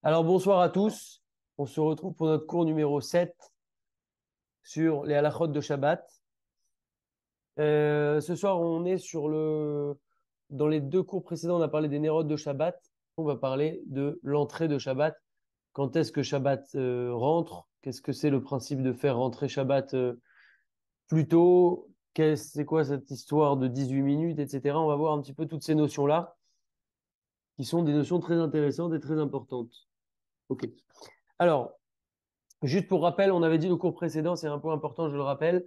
Alors bonsoir à tous. On se retrouve pour notre cours numéro 7 sur les halachot de Shabbat. Ce soir, on est dans les deux cours précédents, on a parlé des Nérot de Shabbat. On va parler de l'entrée de Shabbat. Quand est-ce que Shabbat rentre? Qu'est-ce que c'est le principe de faire rentrer Shabbat plus tôt? C'est quoi cette histoire de 18 minutes, etc. On va voir un petit peu toutes ces notions-là, qui sont des notions très intéressantes et très importantes. OK. Alors, juste pour rappel, on avait dit le cours précédent, c'est un point important, je le rappelle.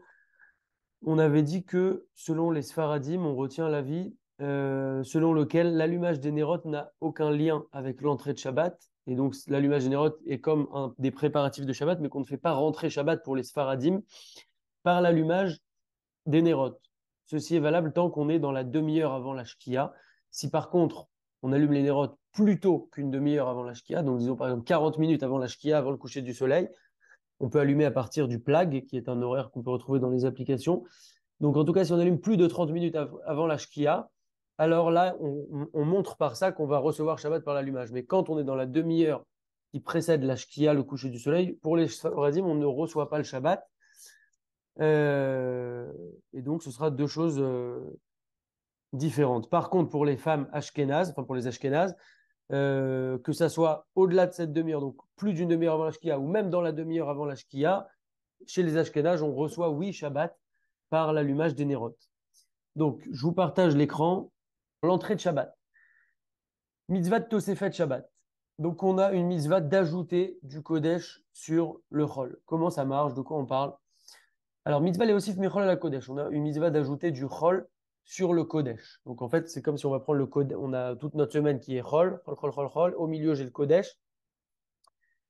On avait dit que selon les Sfaradim, on retient l'avis selon lequel l'allumage des nérotes n'a aucun lien avec l'entrée de Shabbat. Et donc, l'allumage des nérotes est comme un des préparatifs de Shabbat, mais qu'on ne fait pas rentrer Shabbat pour les Sfaradim par l'allumage des nérotes. Ceci est valable tant qu'on est dans la demi-heure avant la Shkia. Si par contre, on allume les nérotes plus tôt qu'une demi-heure avant la Shkia, donc disons par exemple 40 minutes avant la Shkia, avant le coucher du soleil, on peut allumer à partir du plag, qui est un horaire qu'on peut retrouver dans les applications. Donc, en tout cas, si on allume plus de 30 minutes avant la Shkia, alors là, on montre par ça qu'on va recevoir Shabbat par l'allumage. Mais quand on est dans la demi-heure qui précède la Shkia, le coucher du soleil, pour les Sfaradim, on ne reçoit pas le Shabbat. Euh, et donc, ce sera deux choses différentes. Par contre, pour les femmes ashkénazes, enfin pour les ashkénazes, que ça soit au-delà de cette demi-heure, donc plus d'une demi-heure avant la Shkia, ou même dans la demi-heure avant la Shkia, chez les ashkénazes, on reçoit, oui, Shabbat par l'allumage des nérotes. Donc, je vous partage l'écran. L'entrée de Shabbat. Mitzvah de Tosefet Shabbat. Donc, on a une mitzvah d'ajouter du Kodesh sur le Chol. Comment ça marche? De quoi on parle? Alors, mitzvah Léosif Michol à la Kodesh. On a une mitzvah d'ajouter du Chol sur le Kodesh. Donc, en fait, c'est comme si on va prendre le Kodesh. On a toute notre semaine qui est Chol, Chol, Chol, Chol, Chol. Au milieu, j'ai le Kodesh.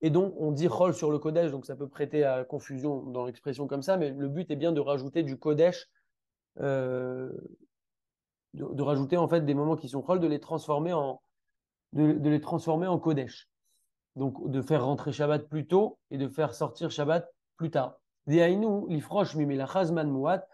Et donc, on dit Chol sur le Kodesh. Donc, ça peut prêter à confusion dans l'expression comme ça. Mais le but est bien de rajouter du Kodesh euh, de rajouter en fait des moments qui sont Chol, de les transformer en Kodesh. Donc de faire rentrer Shabbat plus tôt et de faire sortir Shabbat plus tard. Diaïnou, l'ifrosh mi melachaz man muat,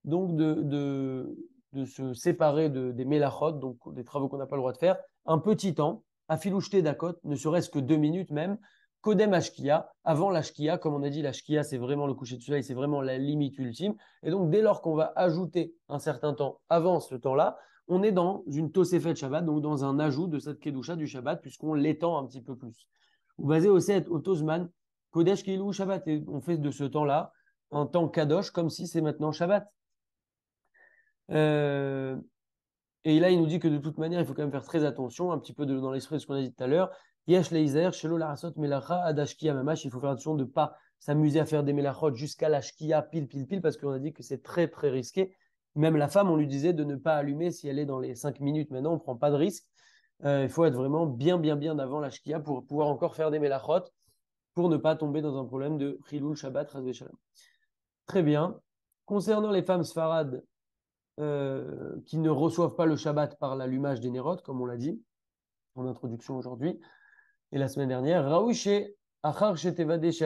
donc de se séparer des melachot, donc des travaux qu'on n'a pas le droit de faire, un petit temps, à filoucheté d'akot, ne serait-ce que 2 minutes même, Kodem Ashkia, avant l'Ashkia, comme on a dit, l'Ashkia, c'est vraiment le coucher de soleil, c'est vraiment la limite ultime. Et donc, dès lors qu'on va ajouter un certain temps avant ce temps-là, on est dans une Tosefet Shabbat, donc dans un ajout de cette Kedusha du Shabbat, puisqu'on l'étend un petit peu plus. Ou basé aussi au Tozman, Kodesh Kilou Shabbat. Et on fait de ce temps-là un temps Kadosh, comme si c'est maintenant Shabbat. Euh, et là, il nous dit que de toute manière, il faut quand même faire très attention, un petit peu dans l'esprit de ce qu'on a dit tout à l'heure. Yesh leiser, shelo larasot melacha adashkia mamash. Il faut faire attention de ne pas s'amuser à faire des melachot jusqu'à l'ashkia pile, pile, pile, parce qu'on a dit que c'est très, très risqué. Même la femme, on lui disait de ne pas allumer si elle est dans les 5 minutes. Maintenant, on ne prend pas de risque. Il faut être vraiment bien, bien, bien avant l'ashkia pour pouvoir encore faire des melachot, pour ne pas tomber dans un problème de chilul Shabbat, Chas Shalom. Très bien. Concernant les femmes sfarades, qui ne reçoivent pas le Shabbat par l'allumage des nérotes, comme on l'a dit en introduction aujourd'hui et la semaine dernière. Raoui chez Achar chez Tevade chez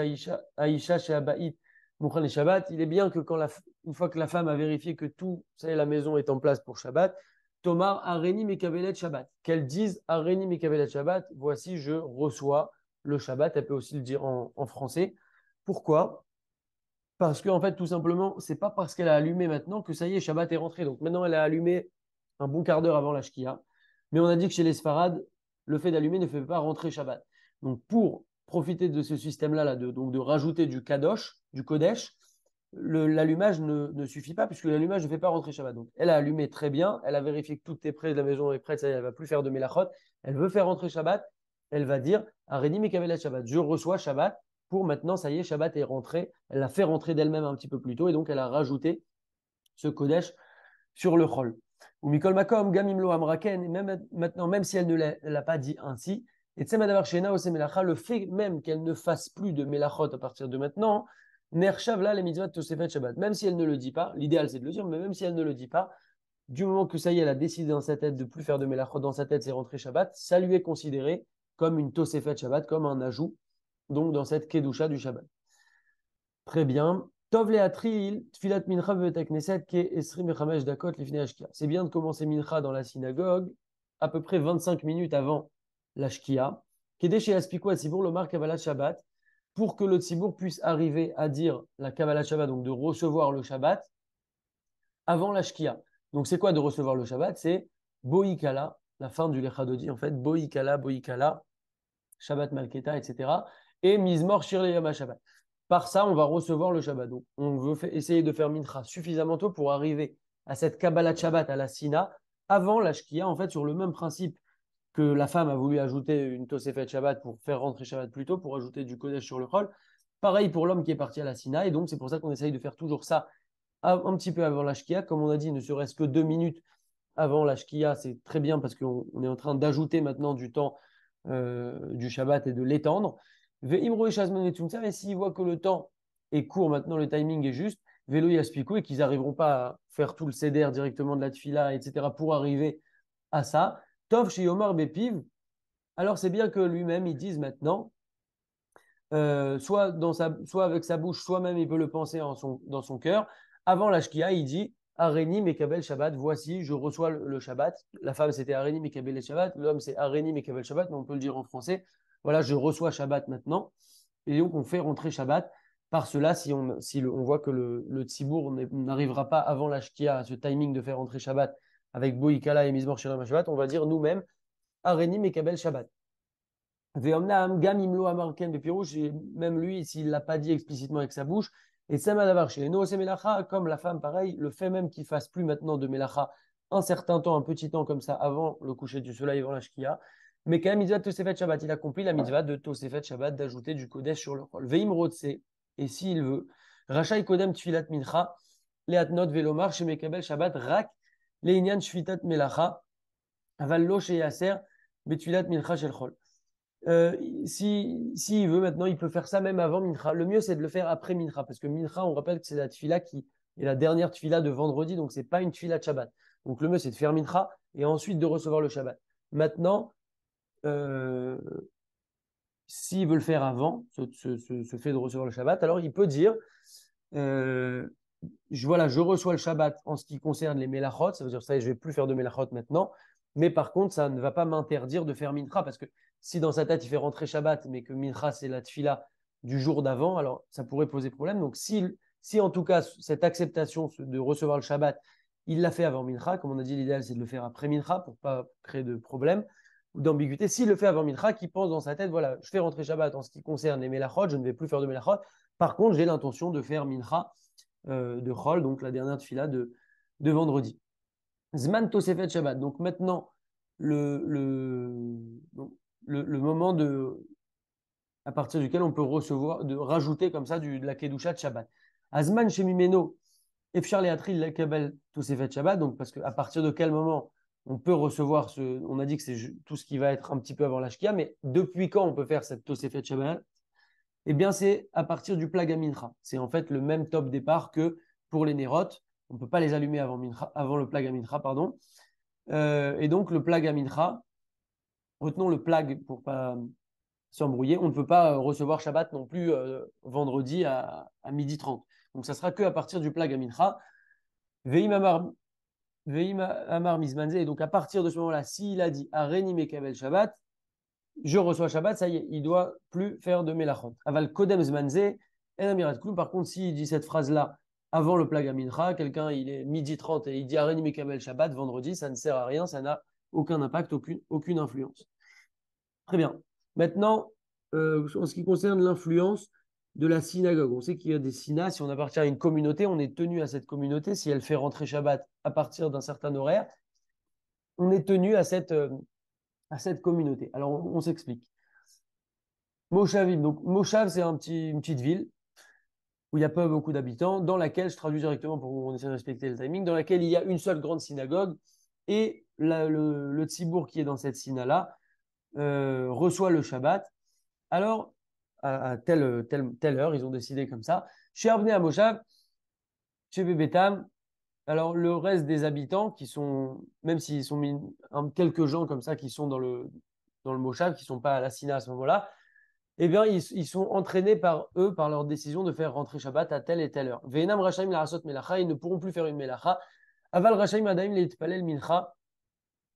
Aïcha chez Abaït Mouchan et Shabbat. Il est bien que une fois que la femme a vérifié que tout, ça y est, la maison est en place pour Shabbat, Tomar Areni Mekabelet Shabbat. Qu'elle dise Areni Mekabelet Shabbat, voici, je reçois le Shabbat. Elle peut aussi le dire en français. Pourquoi? Parce que, en fait, tout simplement, c'est pas parce qu'elle a allumé maintenant que ça y est, Shabbat est rentré. Donc maintenant, elle a allumé un bon quart d'heure avant la Shkia. Mais on a dit que chez les Sfarades, le fait d'allumer ne fait pas rentrer Shabbat. Donc pour profiter de ce système-là, donc de rajouter du Kadosh, du Kodesh, l'allumage ne suffit pas puisque l'allumage ne fait pas rentrer Shabbat. Donc elle a allumé très bien, elle a vérifié que tout est prêt, la maison est prête, ça y est, elle va plus faire de Melachot. Elle veut faire rentrer Shabbat, elle va dire Areni Mekavelet Shabbat, je reçois Shabbat pour maintenant, ça y est, Shabbat est rentré. Elle l'a fait rentrer d'elle-même un petit peu plus tôt et donc elle a rajouté ce Kodesh sur le Chol. Ou Mikol Makom, Gamimlo Amraken, et même maintenant, même si elle ne l'a pas dit ainsi, et Tsemadavar Shena Ose Melacha, le fait même qu'elle ne fasse plus de Melachot à partir de maintenant, Ner Shavla les mitzvot Tosefet Shabbat. Même si elle ne le dit pas, l'idéal c'est de le dire, mais même si elle ne le dit pas, du moment que ça y est, elle a décidé dans sa tête de plus faire de Melachot dans sa tête, c'est rentrer Shabbat, ça lui est considéré comme une Tosefet Shabbat, comme un ajout, donc dans cette Kedusha du Shabbat. Très bien. Tov le'atril, tfilat mincha bevet knesset ke esrim echamesh dakot lifnei ashkia. C'est bien de commencer mincha dans la synagogue à peu près 25 minutes avant l'ashkia. Kedesh et Aspikwa Tzibour, Lomar Kabbalat Shabbat, pour que le Tzibour puisse arriver à dire la Kabbalat Shabbat, donc de recevoir le Shabbat, avant la Shkia. Donc, c'est quoi de recevoir le Shabbat? C'est Boïkala, la fin du Lechadodi, en fait, Boïkala, Boïkala, Shabbat Malketa, etc. Et Mizmor Shir Yama Shabbat. Par ça, on va recevoir le Shabbat. Donc, on veut essayer de faire Mincha suffisamment tôt pour arriver à cette Kabbalat Shabbat, à la Sina, avant la Shkia, en fait, sur le même principe que la femme a voulu ajouter une Tosefet Shabbat pour faire rentrer Shabbat plus tôt, pour ajouter du Kodesh sur le Chol. Pareil pour l'homme qui est parti à la Sina. Et donc, c'est pour ça qu'on essaye de faire toujours ça un petit peu avant la Shkia. Comme on a dit, ne serait-ce que 2 minutes avant la Shkia, c'est très bien parce qu'on est en train d'ajouter maintenant du temps du Shabbat et de l'étendre. Et s'ils voient que le temps est court, maintenant le timing est juste, Vélo Yaspikou, et qu'ils n'arriveront pas à faire tout le Seder directement de la Tfila, etc., pour arriver à ça. Tov chez Yomar Bepiv, alors c'est bien que lui-même il dise maintenant, soit avec sa bouche, soit même il peut le penser dans son cœur. Avant la Shkia, il dit Areni Mekabel Shabbat, voici, je reçois le Shabbat. La femme c'était Areni Mekabel Shabbat, l'homme c'est Areni Mekabel Shabbat, mais on peut le dire en français. Voilà, je reçois Shabbat maintenant. Et donc on fait rentrer Shabbat. Par cela, si on voit que le Tzibour n'arrivera pas avant la Shkia à ce timing de faire rentrer Shabbat avec Boïkala et Mizmor Shirama Shabbat, on va dire nous-mêmes Areni Mekabel Shabbat. Veomnam Gamimlo Amarken Bepirouche, même lui, s'il ne l'a pas dit explicitement avec sa bouche, et Samadavar chez Eno Melacha, comme la femme, pareil, le fait même qu'il ne fasse plus maintenant de Melacha un certain temps, un petit temps comme ça, avant le coucher du soleil, avant la Shkia, mais quand même, mitzvah de Tosefet Shabbat, il accomplit la mitzvah de Tosefet Shabbat, d'ajouter du Kodesh sur le rôle. Veim Rotse, et s'il veut, Rachai Kodem Tfilat Mincha, Leatnot Velomar, chez Mekabel Shabbat, Rak, Leinyan Shfitat Melacha, Avallo chez Yaser, Betfilat Mincha Shel Chol. S'il veut maintenant, il peut faire ça même avant Mincha. Le mieux, c'est de le faire après Mincha, parce que Mincha, on rappelle que c'est la tfila qui est la dernière tfila de vendredi, donc c'est pas une tfila de Shabbat. Donc le mieux, c'est de faire Mincha et ensuite de recevoir le Shabbat. Maintenant, s'il veut le faire avant, ce fait de recevoir le Shabbat, alors il peut dire, je reçois le Shabbat en ce qui concerne les Melachot, ça veut dire ça, je vais plus faire de Melachot maintenant, mais par contre, ça ne va pas m'interdire de faire Mincha, parce que si dans sa tête il fait rentrer Shabbat, mais que Mincha c'est la tfila du jour d'avant, alors ça pourrait poser problème. Donc si en tout cas cette acceptation de recevoir le Shabbat, il l'a fait avant Mincha, comme on a dit, l'idéal c'est de le faire après Mincha pour pas créer de problème ou d'ambiguïté. S'il le fait avant Mincha, qu'il pense dans sa tête, voilà, je fais rentrer Shabbat en ce qui concerne les Melachot, je ne vais plus faire de Melachot. Par contre, j'ai l'intention de faire Mincha de Chol, donc la dernière tfila de vendredi. Zman Tosefet Shabbat. Donc maintenant, le moment à partir duquel on peut rajouter comme ça de la Kedusha de Shabbat. Azman Shemimeno, Efchar Leatril Lakabel Tosefet Shabbat. Donc parce qu'à partir de quel moment on peut recevoir on a dit que c'est tout ce qui va être un petit peu avant la Shkia, mais depuis quand on peut faire cette Tosefet Shabbat? Eh bien, c'est à partir du Plag Mincha. C'est en fait le même top départ que pour les Nerot. On ne peut pas les allumer avant le Plag Mincha, pardon. Et donc, le Plag Mincha, retenons le Plag pour ne pas s'embrouiller, on ne peut pas recevoir Shabbat non plus vendredi à 12h30. Donc, ça sera que à partir du Plag Mincha. Veim Amar Mizmanze. Et donc, à partir de ce moment-là, s'il a dit Areni Mekavel Shabbat, je reçois Shabbat, ça y est, il ne doit plus faire de Melachot. Aval Kodem Zmanze, En Amirat Klum. Par contre, s'il dit cette phrase-là avant le Plag Mincha, quelqu'un, il est 12h30 et il dit Areni Mekavel Shabbat vendredi, ça ne sert à rien, ça n'a aucun impact, aucune influence. Très bien. Maintenant, en ce qui concerne l'influence de la synagogue, on sait qu'il y a des synas, si on appartient à une communauté, on est tenu à cette communauté, si elle fait rentrer Shabbat à partir d'un certain horaire, on est tenu à cette communauté. Alors, on s'explique. Moshavim. Donc, Moshav, c'est une petite ville où il n'y a pas beaucoup d'habitants, dans laquelle, je traduis directement pour qu'on essaie de respecter le timing, dans laquelle il y a une seule grande synagogue et le tzibour qui est dans cette syna-là reçoit le Shabbat. Alors, à telle heure, ils ont décidé comme ça. Chez Abné à Moshav, chez Bebetam, alors le reste des habitants qui sont, même s'ils sont mis quelques gens comme ça qui sont dans le Moshav, qui ne sont pas à la Sina à ce moment-là, eh bien, ils sont entraînés par eux, par leur décision de faire rentrer Shabbat à telle et telle heure. Ve'enam Rashaim Larasot Melacha, ils ne pourront plus faire une Melacha. Aval Rashaim Adaim Leitpalel Mincha.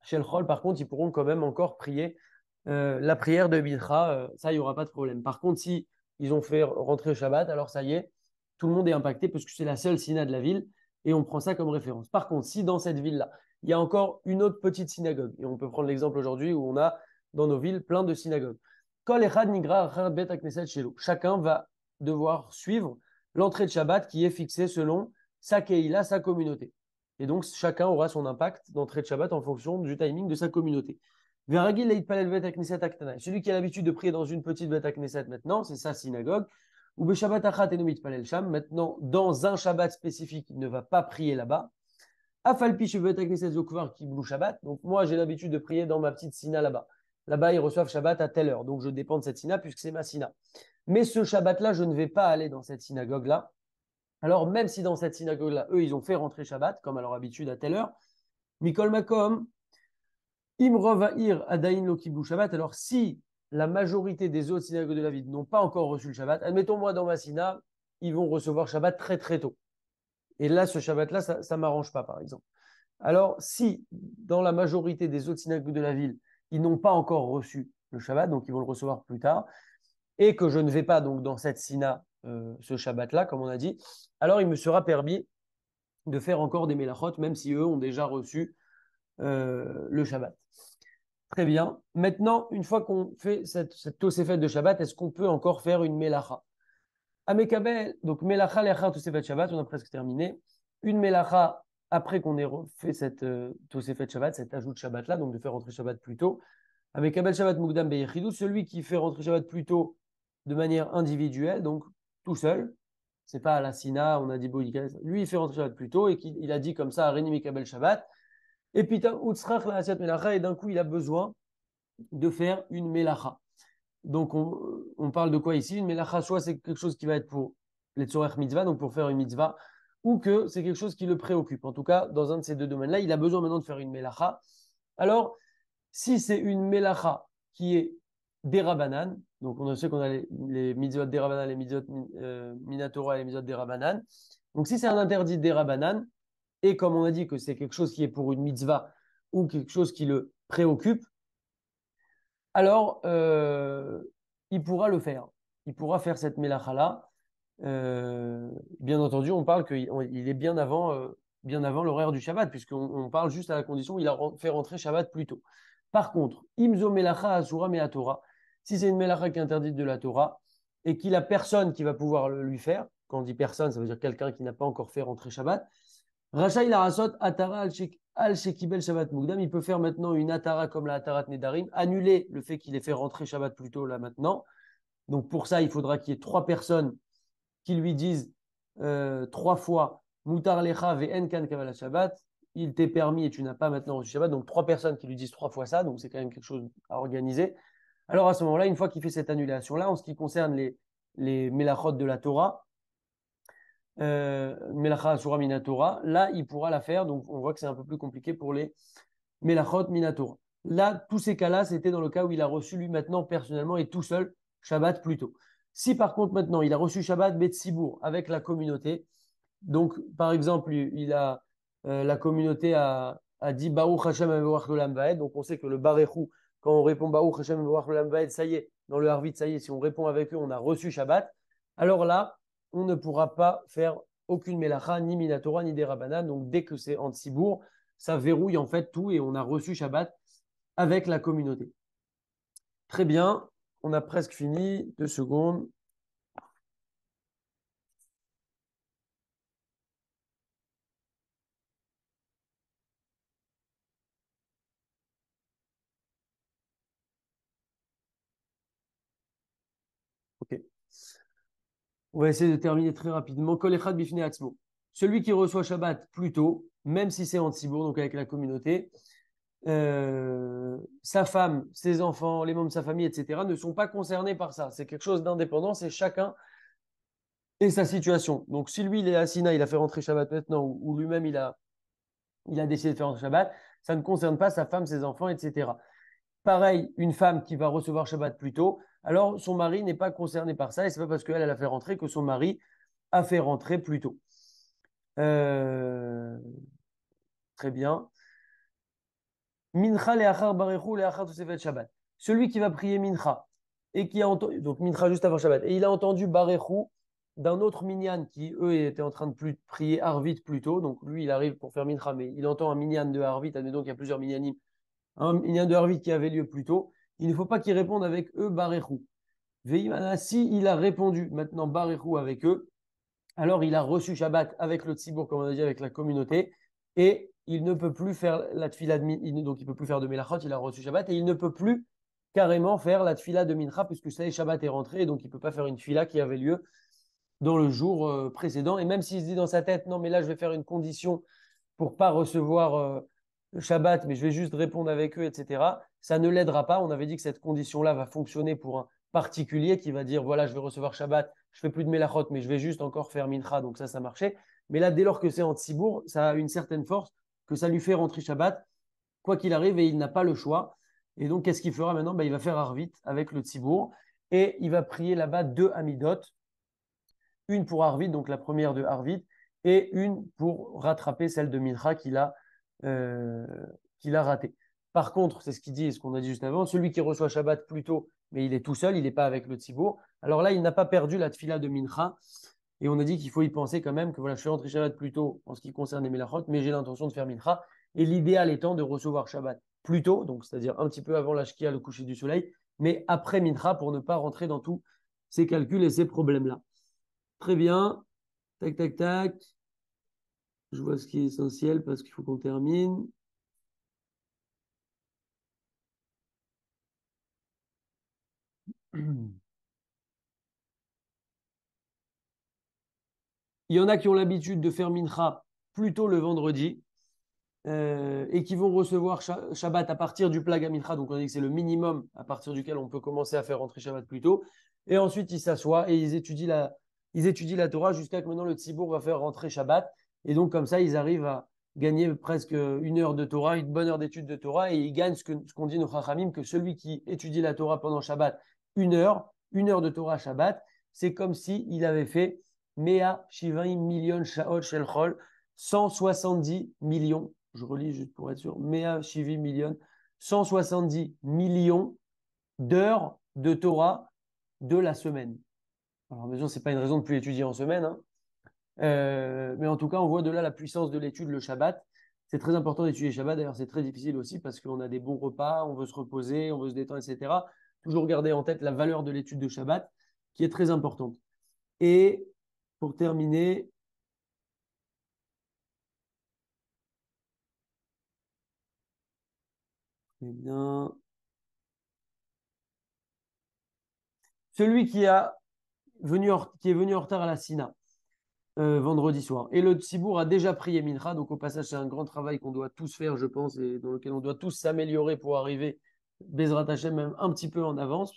Shel Chol, par contre, ils pourront quand même encore prier la prière de Mincha, ça, il n'y aura pas de problème. Par contre, si ils ont fait rentrer Shabbat, alors ça y est, tout le monde est impacté parce que c'est la seule synagogue de la ville et on prend ça comme référence. Par contre, si dans cette ville-là, il y a encore une autre petite synagogue, et on peut prendre l'exemple aujourd'hui où on a dans nos villes plein de synagogues. Kol echad nigra achar bet hakneset shelo. Chacun va devoir suivre l'entrée de Shabbat qui est fixée selon sa keïla, sa communauté. Et donc, chacun aura son impact d'entrée de Shabbat en fonction du timing de sa communauté. Celui qui a l'habitude de prier dans une petite Beth Knesset maintenant, c'est sa synagogue. Ou Beshabbat Achat Eno Mitpalel Sham. Maintenant, dans un Shabbat spécifique, il ne va pas prier là-bas. Afalpi Beth Knesset Zokvar Kiblu Shabbat. Donc, moi, j'ai l'habitude de prier dans ma petite Sina là-bas. Là-bas, ils reçoivent Shabbat à telle heure. Donc, je dépends de cette Sina puisque c'est ma Sina. Mais ce Shabbat-là, je ne vais pas aller dans cette synagogue-là. Alors, même si dans cette synagogue-là, eux, ils ont fait rentrer Shabbat, comme à leur habitude à telle heure, Mikol Makom, Imrova'ir Adain lo kiblu Shabbat. Alors, si la majorité des autres synagogues de la ville n'ont pas encore reçu le Shabbat, admettons moi dans ma synagogue, ils vont recevoir Shabbat très très tôt. Et là, ce Shabbat-là, ça ne m'arrange pas, par exemple. Alors, si dans la majorité des autres synagogues de la ville, ils n'ont pas encore reçu le Shabbat, donc ils vont le recevoir plus tard, et que je ne vais pas donc dans cette synagogue ce Shabbat-là, comme on a dit, alors il me sera permis de faire encore des mélachot, même si eux ont déjà reçu le Shabbat. Très bien. Maintenant, une fois qu'on fait cette Tosefet de Shabbat, est-ce qu'on peut encore faire une Melacha? Amekabel, donc Melacha leachar Tosefet Shabbat, on a presque terminé. Une Melacha après qu'on ait fait cette Tosefet Shabbat, cet ajout de Shabbat là, donc de faire rentrer Shabbat plus tôt. Amekabel Shabbat Mugdam Beyechidou, celui qui fait rentrer Shabbat plus tôt de manière individuelle, donc tout seul. C'est pas à la Sina, on a dit lui il fait rentrer Shabbat plus tôt et qu'il a dit comme ça, Reni Mekabel Shabbat. Et puis, et d'un coup, il a besoin de faire une melacha. Donc, on parle de quoi ici? Une melacha, soit c'est quelque chose qui va être pour les tzorech mitzvah, donc pour faire une mitzvah, ou que c'est quelque chose qui le préoccupe. En tout cas, dans un de ces deux domaines-là, il a besoin maintenant de faire une melacha. Alors, si c'est une melacha qui est derabanan, donc on sait qu'on a les mitzvot derabanan, les mitzvot minatora et les mitzvot derabanan. Donc, si c'est un interdit derabanan, et comme on a dit que c'est quelque chose qui est pour une mitzvah ou quelque chose qui le préoccupe, alors il pourra le faire. Il pourra faire cette melacha-là. Bien entendu, on parle qu'il est bien avant l'horaire du Shabbat, puisqu'on parle juste à la condition où il a fait rentrer Shabbat plus tôt. Par contre, imzo melacha asura me Torah, si c'est une melacha qui est interdite de la Torah et qu'il a personne qui va pouvoir lui faire, quand on dit personne, ça veut dire quelqu'un qui n'a pas encore fait rentrer Shabbat, Rachaï Larasot, Atara al-Shekibel Shabbat Mugdam, il peut faire maintenant une Atara comme la Atarat Nedarim, annuler le fait qu'il ait fait rentrer Shabbat plus tôt là maintenant. Donc pour ça, il faudra qu'il y ait trois personnes qui lui disent trois fois Mutar Lecha ve'en kan kavala Shabbat, il t'est permis et tu n'as pas maintenant reçu Shabbat. Donc trois personnes qui lui disent trois fois ça, donc c'est quand même quelque chose à organiser. Alors à ce moment-là, une fois qu'il fait cette annulation-là, en ce qui concerne les Melachot de la Torah, Melacha Asura Minatora, là, il pourra la faire. Donc, on voit que c'est un peu plus compliqué pour les Melachot Minatora. Là, tous ces cas-là, c'était dans le cas où il a reçu lui maintenant personnellement et tout seul Shabbat plus tôt. Si par contre maintenant il a reçu Shabbat Betsibour avec la communauté, donc par exemple, la communauté a dit Baruch Hashem Mevorach Olam Vaed, donc on sait que le Barechou, quand on répond Baruch Hashem Mevorach Olam Vaed, ça y est, dans le Harvit, ça y est, si on répond avec eux, on a reçu Shabbat. Alors là, on ne pourra pas faire aucune melacha, ni minatora, ni des rabanan. Donc, dès que c'est en tsibour, ça verrouille en fait tout et on a reçu Shabbat avec la communauté. Très bien, on a presque fini. 2 secondes. Ok. On va essayer de terminer très rapidement. Kol echad bifnei atzmo. Celui qui reçoit Shabbat plus tôt, même si c'est en tsibour, donc avec la communauté, sa femme, ses enfants, les membres de sa famille, etc., ne sont pas concernés par ça. C'est quelque chose d'indépendant, c'est chacun et sa situation. Donc, si lui, il est à Sina, il a fait rentrer Shabbat maintenant, ou lui-même, il a décidé de faire rentrer Shabbat, ça ne concerne pas sa femme, ses enfants, etc. Pareil, une femme qui va recevoir Shabbat plus tôt, alors son mari n'est pas concerné par ça, et c'est pas parce qu'elle a fait rentrer que son mari a fait rentrer plus tôt. Euh, Très bien. Mincha leachar barechu leachar tosefet Shabbat. Celui qui va prier Mincha, et qui a entendu, donc Mincha juste avant Shabbat, et il a entendu Barechou d'un autre minyan qui, eux, étaient en train de prier Arvit plus tôt. Donc lui, il arrive pour faire Mincha, mais il entend un minyan de Arvit, admettons qu'il y a plusieurs minyanim, un minyan de Arvit qui avait lieu plus tôt. Il ne faut pas qu'il réponde avec eux Barechou. Si il a répondu maintenant Barechou avec eux, alors il a reçu Shabbat avec le Tzibour, comme on a dit, avec la communauté, et il ne peut plus faire la tfila donc il ne peut plus faire de Melachot, il a reçu Shabbat, et il ne peut plus carrément faire la tfila de Mincha, puisque ça y est, Shabbat est rentré, et donc il ne peut pas faire une tfila qui avait lieu dans le jour précédent. Et même s'il se dit dans sa tête, non, mais là, je vais faire une condition pour pas recevoir le Shabbat, mais je vais juste répondre avec eux, etc., ça ne l'aidera pas. On avait dit que cette condition-là va fonctionner pour un particulier qui va dire, voilà, je vais recevoir Shabbat, je fais plus de Melachot, mais je vais juste encore faire Mincha, donc ça marchait. Mais là, dès lors que c'est en Tzibour, ça a une certaine force que ça lui fait rentrer Shabbat, quoi qu'il arrive, et il n'a pas le choix. Et donc, qu'est-ce qu'il fera maintenant? Il va faire Arvit avec le Tzibour, et il va prier là-bas deux Amidot, une pour Arvid, donc la première de Arvid, et une pour rattraper celle de Mincha euh, qu'il a ratée. Par contre, c'est ce qu'il dit et ce qu'on a dit juste avant, celui qui reçoit Shabbat plus tôt, mais il est tout seul, il n'est pas avec le Tzibour, alors là, il n'a pas perdu la tfila de Mincha, et on a dit qu'il faut y penser quand même que voilà, je suis rentré Shabbat plus tôt en ce qui concerne les Melachot, mais j'ai l'intention de faire Mincha, et l'idéal étant de recevoir Shabbat plus tôt, donc c'est-à-dire un petit peu avant la Shkia, le coucher du soleil, mais après Mincha pour ne pas rentrer dans tous ces calculs et ces problèmes-là. Très bien. Tac, tac, tac. Je vois ce qui est essentiel parce qu'il faut qu'on termine. Il y en a qui ont l'habitude de faire Mincha plutôt le vendredi et qui vont recevoir Shabbat à partir du Plag Mincha. Donc on dit que c'est le minimum à partir duquel on peut commencer à faire rentrer Shabbat plus tôt. Et ensuite, ils s'assoient et ils étudient la Torah jusqu'à que maintenant le Tzibour va faire rentrer Shabbat. Et donc comme ça, ils arrivent à gagner presque une heure de Torah, une bonne heure d'étude de Torah, et ils gagnent ce qu'on dit nos Chachamim, que celui qui étudie la Torah pendant Shabbat, une heure de Torah Shabbat, c'est comme s'il avait fait Mea Shivaim million Shaot Shel Chol, 170 millions, je relis juste pour être sûr, Mea Shivi million, 170 millions d'heures de Torah de la semaine. Alors, bien sûr, ce n'est pas une raison de plus étudier en semaine, hein. Mais en tout cas, on voit de là la puissance de l'étude le Shabbat. C'est très important d'étudier Shabbat. D'ailleurs, c'est très difficile aussi parce qu'on a des bons repas, on veut se reposer, on veut se détendre, etc. Toujours garder en tête la valeur de l'étude de Shabbat qui est très importante. Et pour terminer, eh bien, celui qui est venu en retard à la Sina vendredi soir. Et le Tzibour a déjà prié Mincha, donc au passage, c'est un grand travail qu'on doit tous faire, je pense, et dans lequel on doit tous s'améliorer pour arriver, Bezrat Hashem, même un petit peu en avance.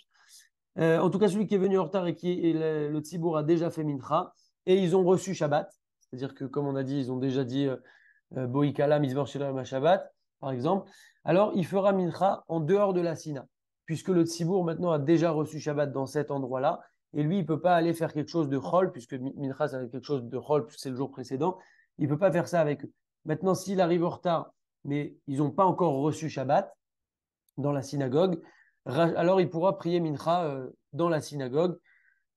En tout cas, celui qui est venu en retard et le Tzibour a déjà fait Mincha, et ils ont reçu Shabbat, c'est-à-dire que, comme on a dit, ils ont déjà dit Boïkala, Mizmor Shalom Shabbat, par exemple. Alors, il fera Mincha en dehors de la Sina, puisque le Tzibour maintenant a déjà reçu Shabbat dans cet endroit-là, et lui, il ne peut pas aller faire quelque chose de Chol, puisque Mincha, c'est quelque chose de Chol, puisque c'est le jour précédent. Il ne peut pas faire ça avec eux. Maintenant, s'il arrive en retard, mais ils n'ont pas encore reçu Shabbat dans la synagogue, alors il pourra prier Mincha dans la synagogue,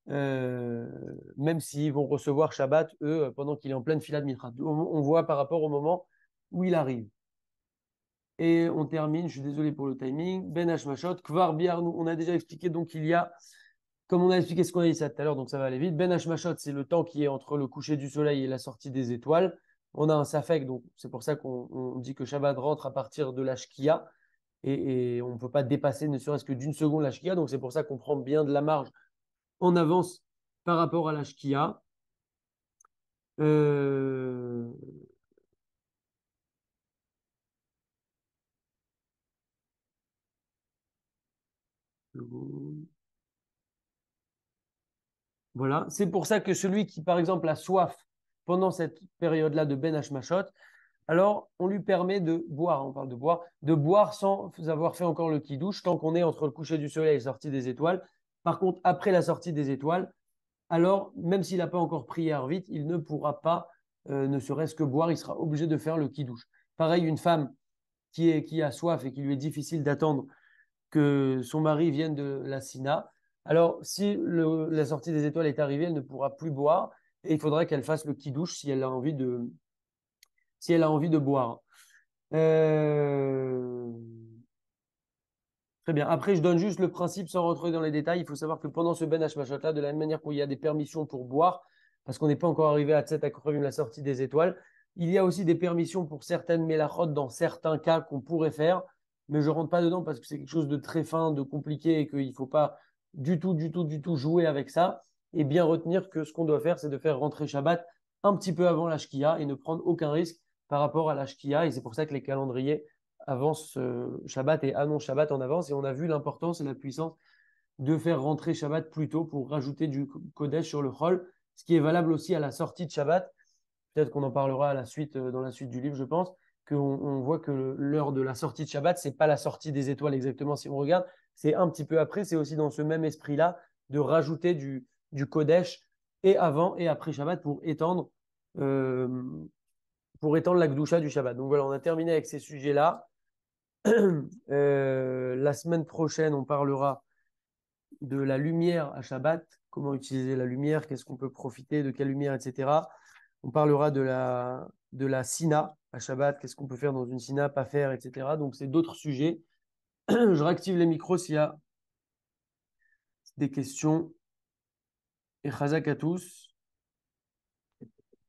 euh, même s'ils vont recevoir Shabbat, eux, pendant qu'il est en pleine fila de Mincha. On voit par rapport au moment où il arrive. Et on termine, je suis désolé pour le timing, Ben Hashmashot, Kvar Biarnou, on a déjà expliqué, donc il y a, comme on a expliqué ce qu'on a dit ça tout à l'heure, donc ça va aller vite. Ben Hashmashot, c'est le temps qui est entre le coucher du soleil et la sortie des étoiles. On a un Safek, donc c'est pour ça qu'on dit que Shabbat rentre à partir de la Shkia, et on ne peut pas dépasser ne serait-ce que d'une seconde la Shkia, donc c'est pour ça qu'on prend bien de la marge en avance par rapport à la Shkia. Euh, Voilà. C'est pour ça que celui qui, par exemple, a soif pendant cette période-là de Ben Hashmashot, alors on lui permet de boire, on parle de boire sans avoir fait encore le kidouche, tant qu'on est entre le coucher du soleil et la sortie des étoiles. Par contre, après la sortie des étoiles, alors même s'il n'a pas encore prié Arvit, il ne pourra pas, ne serait-ce que boire, il sera obligé de faire le kidouche. Pareil, une femme qui a soif et qui lui est difficile d'attendre que son mari vienne de la Sina. Alors, si la sortie des étoiles est arrivée, elle ne pourra plus boire et il faudra qu'elle fasse le kidouche si elle a envie de boire. Euh, Très bien. Après, je donne juste le principe sans rentrer dans les détails. Il faut savoir que pendant ce Ben Hashmashot là, de la même manière qu'il y a des permissions pour boire, parce qu'on n'est pas encore arrivé à Tset Akruvim, la sortie des étoiles, il y a aussi des permissions pour certaines mélachot dans certains cas qu'on pourrait faire, mais je rentre pas dedans parce que c'est quelque chose de très fin, de compliqué et qu'il faut pas du tout jouer avec ça. Et bien retenir que ce qu'on doit faire, c'est de faire rentrer Shabbat un petit peu avant la Shkia et ne prendre aucun risque par rapport à la Shkia. Et c'est pour ça que les calendriers avance Shabbat et annonce Shabbat en avance. Et on a vu l'importance et la puissance de faire rentrer Shabbat plus tôt pour rajouter du Kodesh sur le Chol, ce qui est valable aussi à la sortie de Shabbat. Peut-être qu'on en parlera à la suite, dans la suite du livre, je pense, qu'on voit que l'heure de la sortie de Shabbat, c'est pas la sortie des étoiles exactement si on regarde, c'est un petit peu après, c'est aussi dans ce même esprit-là de rajouter du Kodesh et avant et après Shabbat euh, pour étendre la Gdusha du Shabbat. Donc voilà, on a terminé avec ces sujets-là. La semaine prochaine, on parlera de la lumière à Shabbat, comment utiliser la lumière, qu'est-ce qu'on peut profiter, de quelle lumière, etc. On parlera de la Sina à Shabbat, qu'est-ce qu'on peut faire dans une Sina, pas faire, etc. Donc, c'est d'autres sujets. Je réactive les micros s'il y a des questions. Et Chazak à tous.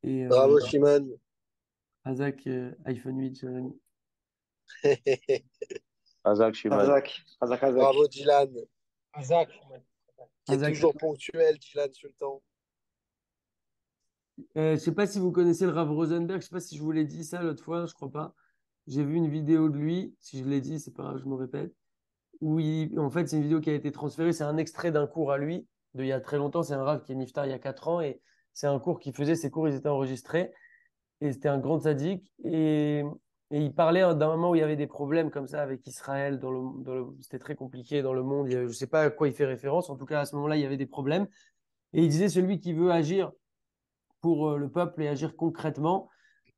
Et Bravo, Shimon. Chazak iPhone 8, Jérémy. Razak Shimon. Razak, Razak, Razak. Bravo, Dylan, Razak. qui est Chazak. toujours ponctuel, Dylan Sultan. Je ne sais pas si vous connaissez le Rav Rosenberg, je ne sais pas si je vous l'ai dit ça l'autre fois, je crois pas. J'ai vu une vidéo de lui, si je l'ai dit, c'est pas grave, je me répète, où en fait, c'est une vidéo qui a été transférée, c'est un extrait d'un cours à lui, d'il y a très longtemps, c'est un Rav qui est niftar il y a 4 ans, et c'est un cours qu'il faisait, ses cours, ils étaient enregistrés, et c'était un grand sadique, et il parlait d'un moment où il y avait des problèmes comme ça avec Israël, c'était très compliqué dans le monde, je ne sais pas à quoi il fait référence, en tout cas à ce moment-là, il y avait des problèmes, et il disait, celui qui veut agir pour le peuple et agir concrètement.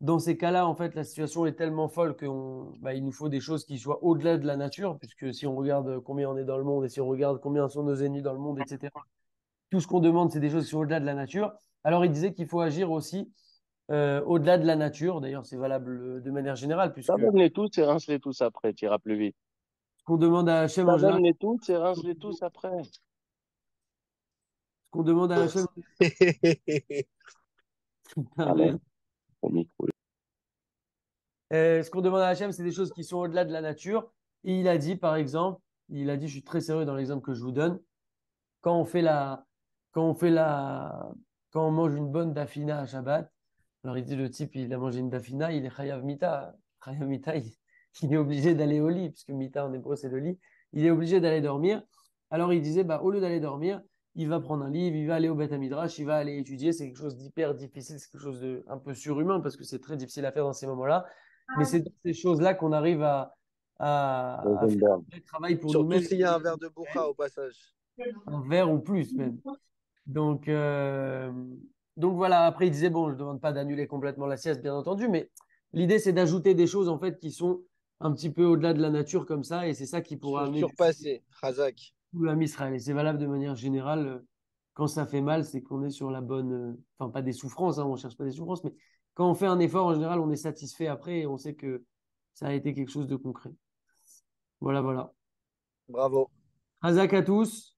Dans ces cas-là, en fait, la situation est tellement folle qu'il nous faut des choses qui soient au-delà de la nature, puisque si on regarde combien on est dans le monde et si on regarde combien sont nos ennemis dans le monde, etc., tout ce qu'on demande, c'est des choses qui sont au-delà de la nature. Alors, il disait qu'il faut agir aussi au-delà de la nature. D'ailleurs, c'est valable de manière générale, puisque ce Donne-les tous et rince-les tous après, tu iras plus vite. qu'on demande à Hachem en général, Donne-les tous et rince-les tous après. ce qu'on demande à Hachem, Allez, au micro. Ce qu'on demande à Hachem, c'est des choses qui sont au-delà de la nature. Et il a dit, par exemple, il a dit, je suis très sérieux dans l'exemple que je vous donne, quand on fait la, quand on fait la, quand on mange une bonne dafina à Shabbat, alors il dit le type, il a mangé une dafina, il est chayav mita. Chayav mita, il est obligé d'aller au lit, puisque mita en hébreu c'est le lit. Il est obligé d'aller dormir. Alors il disait, au lieu d'aller dormir, il va prendre un livre, il va aller au Beth Midrash, il va aller étudier. C'est quelque chose d'hyper difficile, c'est quelque chose de un peu surhumain parce que c'est très difficile à faire dans ces moments-là. Mais c'est dans ces choses-là qu'on arrive à faire un Rosenberg. vrai travail pour Surtout nous-mêmes, s'il y a un verre de boucha au passage. un verre ou plus même. Donc, euh, donc voilà, après il disait, bon, je ne demande pas d'annuler complètement la sieste, bien entendu, mais l'idée c'est d'ajouter des choses en fait qui sont un petit peu au-delà de la nature comme ça, et c'est ça qui pourra amener du Surpassé, Razak. à Israël. Et c'est valable de manière générale, quand ça fait mal, c'est qu'on est sur la bonne, enfin pas des souffrances, hein, on ne cherche pas des souffrances, mais quand on fait un effort, en général, on est satisfait après et on sait que ça a été quelque chose de concret. Voilà, voilà. Bravo. Hazak à tous.